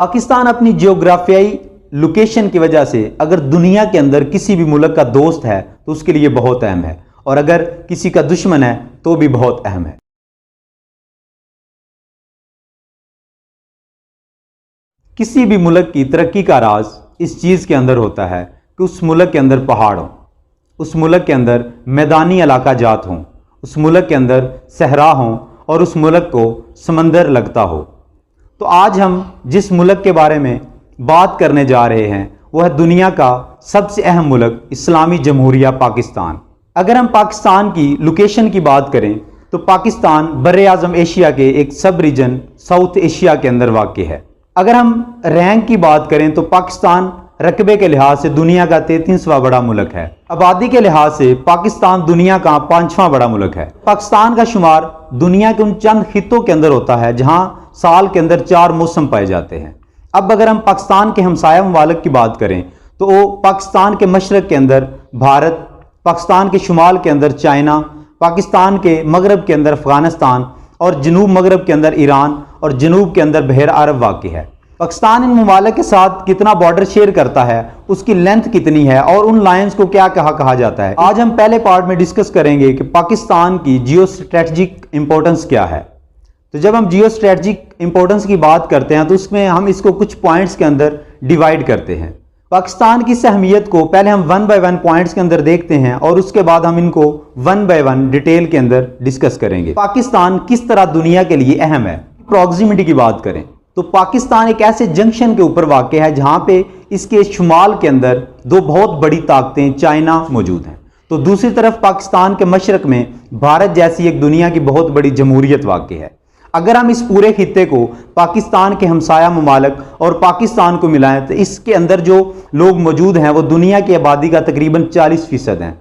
پاکستان اپنی جغرافیائی لوکیشن کی وجہ سے اگر دنیا کے اندر کسی بھی ملک کا دوست ہے تو اس کے لیے بہت اہم ہے، اور اگر کسی کا دشمن ہے تو بھی بہت اہم ہے۔ کسی بھی ملک کی ترقی کا راز اس چیز کے اندر ہوتا ہے کہ اس ملک کے اندر پہاڑ ہوں، اس ملک کے اندر میدانی علاقہ جات ہوں، اس ملک کے اندر صحرا ہوں اور اس ملک کو سمندر لگتا ہو۔ تو آج ہم جس ملک کے بارے میں بات کرنے جا رہے ہیں وہ ہے دنیا کا سب سے اہم ملک اسلامی جمہوریہ پاکستان۔ اگر ہم پاکستان کی لوکیشن کی بات کریں تو پاکستان بر اعظم ایشیا کے ایک سب ریجن ساؤتھ ایشیا کے اندر واقع ہے۔ اگر ہم رینک کی بات کریں تو پاکستان رقبے کے لحاظ سے دنیا کا 33واں بڑا ملک ہے۔ آبادی کے لحاظ سے پاکستان دنیا کا 5واں بڑا ملک ہے۔ پاکستان کا شمار دنیا کے ان چند خطوں کے اندر ہوتا ہے جہاں سال کے اندر 4 موسم پائے جاتے ہیں۔ اب اگر ہم پاکستان کے ہمسایہ ممالک کی بات کریں تو وہ پاکستان کے مشرق کے اندر بھارت، پاکستان کے شمال کے اندر چائنا، پاکستان کے مغرب کے اندر افغانستان اور جنوب مغرب کے اندر ایران اور جنوب کے اندر بحر عرب واقع ہے۔ پاکستان ان ممالک کے ساتھ کتنا بارڈر شیئر کرتا ہے، اس کی لینتھ کتنی ہے اور ان لائنز کو کیا کہا جاتا ہے، آج ہم پہلے پارٹ میں ڈسکس کریں گے کہ پاکستان کی جیو اسٹریٹجک امپورٹنس کیا ہے۔ تو جب ہم جیو اسٹریٹجک امپورٹنس کی بات کرتے ہیں تو اس میں ہم اس کو کچھ پوائنٹس کے اندر ڈیوائیڈ کرتے ہیں۔ پاکستان کی اہمیت کو پہلے ہم 1 بائی 1 پوائنٹس کے اندر دیکھتے ہیں اور اس کے بعد ہم ان کو 1 بائی 1 ڈیٹیل کے اندر ڈسکس کریں گے۔ پاکستان کس طرح دنیا کے لیے اہم ہے؟ پروگزیمٹی کی بات کریں تو پاکستان ایک ایسے جنکشن کے اوپر واقع ہے جہاں پہ اس کے شمال کے اندر 2 بہت بڑی طاقتیں چائنا موجود ہیں، تو دوسری طرف پاکستان کے مشرق میں بھارت جیسی ایک دنیا کی بہت بڑی جمہوریت واقع ہے۔ اگر ہم اس پورے خطے کو پاکستان کے ہمسایہ ممالک اور پاکستان کو ملائیں تو اس کے اندر جو لوگ موجود ہیں وہ دنیا کی آبادی کا تقریباً 40% ہیں۔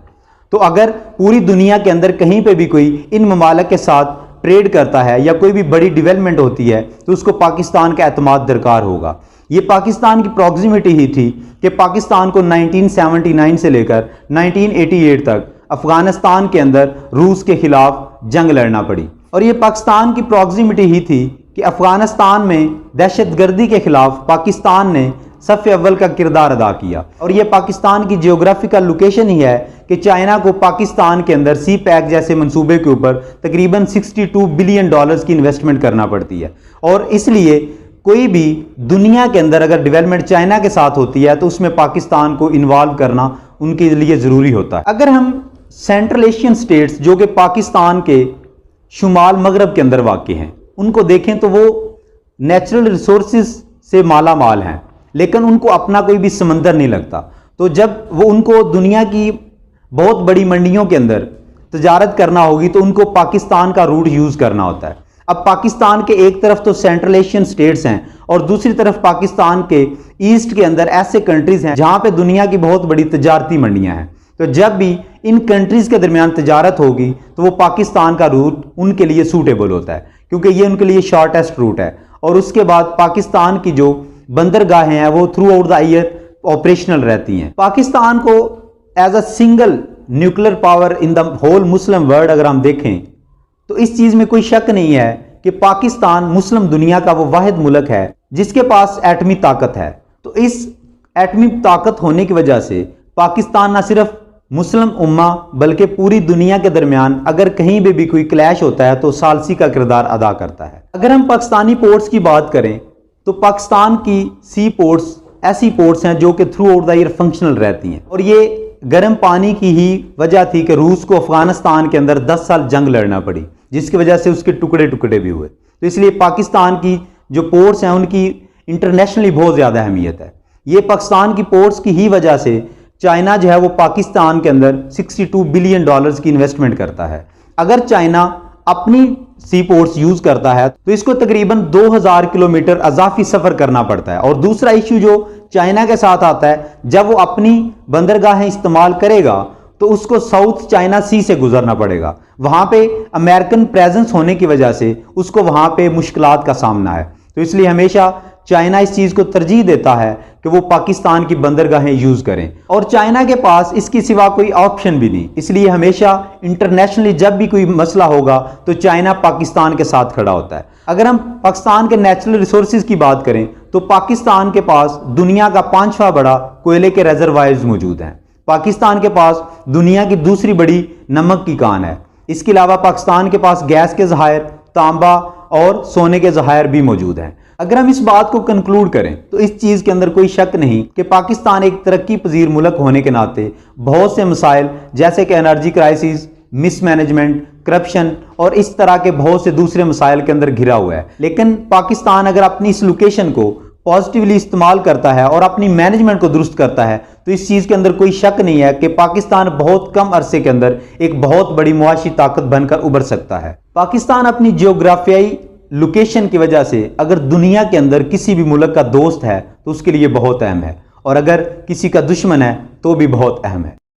تو اگر پوری دنیا کے اندر کہیں پہ بھی کوئی ان ممالک کے ساتھ ٹریڈ کرتا ہے یا کوئی بھی بڑی ڈیولپمنٹ ہوتی ہے تو اس کو پاکستان کا اعتماد درکار ہوگا۔ یہ پاکستان کی پروگزیمٹی ہی تھی کہ پاکستان کو 1979 سے لے کر 1988 تک افغانستان کے اندر روس کے خلاف جنگ لڑنا پڑی، اور یہ پاکستان کی پروگزیمٹی ہی تھی کہ افغانستان میں دہشت گردی کے خلاف پاکستان نے صف اول کا کردار ادا کیا، اور یہ پاکستان کی جیوگرافیکل لوکیشن ہی ہے کہ چائنا کو پاکستان کے اندر سی پیک جیسے منصوبے کے اوپر تقریباً $62 بلین کی انویسٹمنٹ کرنا پڑتی ہے، اور اس لیے کوئی بھی دنیا کے اندر اگر ڈیولپمنٹ چائنا کے ساتھ ہوتی ہے تو اس میں پاکستان کو انوالو کرنا ان کے لیے ضروری ہوتا ہے۔ اگر ہم سینٹرل ایشین سٹیٹس جو کہ پاکستان کے شمال مغرب کے اندر واقع ہیں ان کو دیکھیں تو وہ نیچرل ریسورسز سے مالا مال ہیں، لیکن ان کو اپنا کوئی بھی سمندر نہیں لگتا، تو جب وہ ان کو دنیا کی بہت بڑی منڈیوں کے اندر تجارت کرنا ہوگی تو ان کو پاکستان کا روٹ یوز کرنا ہوتا ہے۔ اب پاکستان کے ایک طرف تو سینٹرل ایشین سٹیٹس ہیں اور دوسری طرف پاکستان کے ایسٹ کے اندر ایسے کنٹریز ہیں جہاں پہ دنیا کی بہت بڑی تجارتی منڈیاں ہیں، تو جب بھی ان کنٹریز کے درمیان تجارت ہوگی تو وہ پاکستان کا روٹ ان کے لیے سوٹیبل ہوتا ہے کیونکہ یہ ان کے لیے شارٹیسٹ روٹ ہے، اور اس کے بعد پاکستان کی جو بندرگاہیں ہیں وہ throughout the year operational رہتی ہیں۔ پاکستان کو as a single nuclear power in the whole Muslim world اگر ہم دیکھیں تو اس چیز میں کوئی شک نہیں ہے کہ پاکستان مسلم دنیا کا وہ واحد ملک ہے جس کے پاس ایٹمی طاقت ہے۔ تو اس ایٹمی طاقت ہونے کی وجہ سے پاکستان نہ صرف مسلم امہ بلکہ پوری دنیا کے درمیان اگر کہیں بھی کوئی کلیش ہوتا ہے تو ثالثی کا کردار ادا کرتا ہے۔ اگر ہم پاکستانی پورٹس کی بات کریں تو پاکستان کی سی پورٹس ایسی پورٹس ہیں جو کہ throughout the year functional رہتی ہیں، اور یہ گرم پانی کی ہی وجہ تھی کہ روس کو افغانستان کے اندر 10 سال جنگ لڑنا پڑی جس کی وجہ سے اس کے ٹکڑے بھی ہوئے، تو اس لیے پاکستان کی جو پورٹس ہیں ان کی انٹرنیشنلی بہت زیادہ اہمیت ہے۔ یہ پاکستان کی پورٹس کی ہی وجہ سے چائنا جو ہے وہ پاکستان کے اندر $62 بلین کی انویسٹمنٹ کرتا ہے۔ اگر چائنا اپنی سی پورٹس یوز کرتا ہے تو اس کو تقریباً 2000 کلومیٹر اضافی سفر کرنا پڑتا ہے، اور دوسرا ایشو جو چائنا کے ساتھ آتا ہے جب وہ اپنی بندرگاہیں استعمال کرے گا تو اس کو ساؤتھ چائنا سی سے گزرنا پڑے گا، وہاں پہ امریکن پریزنس ہونے کی وجہ سے اس کو وہاں پہ مشکلات کا سامنا ہے، تو اس لیے ہمیشہ چائنا اس چیز کو ترجیح دیتا ہے کہ وہ پاکستان کی بندرگاہیں یوز کریں، اور چائنا کے پاس اس کی سوا کوئی آپشن بھی نہیں، اس لیے ہمیشہ انٹرنیشنلی جب بھی کوئی مسئلہ ہوگا تو چائنا پاکستان کے ساتھ کھڑا ہوتا ہے۔ اگر ہم پاکستان کے نیچرل ریسورسز کی بات کریں تو پاکستان کے پاس دنیا کا 5واں بڑا کوئلے کے ریزروائرز موجود ہیں۔ پاکستان کے پاس دنیا کی دوسری بڑی نمک کی کان ہے۔ اس کے علاوہ پاکستان کے پاس گیس کے ذخائر، تانبا اور سونے کے ذخائر بھی موجود ہیں۔ اگر ہم اس بات کو کنکلوڈ کریں تو اس چیز کے اندر کوئی شک نہیں کہ پاکستان ایک ترقی پذیر ملک ہونے کے ناطے بہت سے مسائل جیسے کہ انرجی کرائسس، مس مینجمنٹ، کرپشن اور اس طرح کے بہت سے دوسرے مسائل کے اندر گھرا ہوا ہے، لیکن پاکستان اگر اپنی اس لوکیشن کو پازیٹیولی استعمال کرتا ہے اور اپنی مینجمنٹ کو درست کرتا ہے تو اس چیز کے اندر کوئی شک نہیں ہے کہ پاکستان بہت کم عرصے کے اندر ایک بہت بڑی معاشی طاقت بن کر ابھر سکتا ہے۔ پاکستان اپنی جغرافیائی لوکیشن کی وجہ سے اگر دنیا کے اندر کسی بھی ملک کا دوست ہے تو اس کے لیے بہت اہم ہے، اور اگر کسی کا دشمن ہے تو بھی بہت اہم ہے۔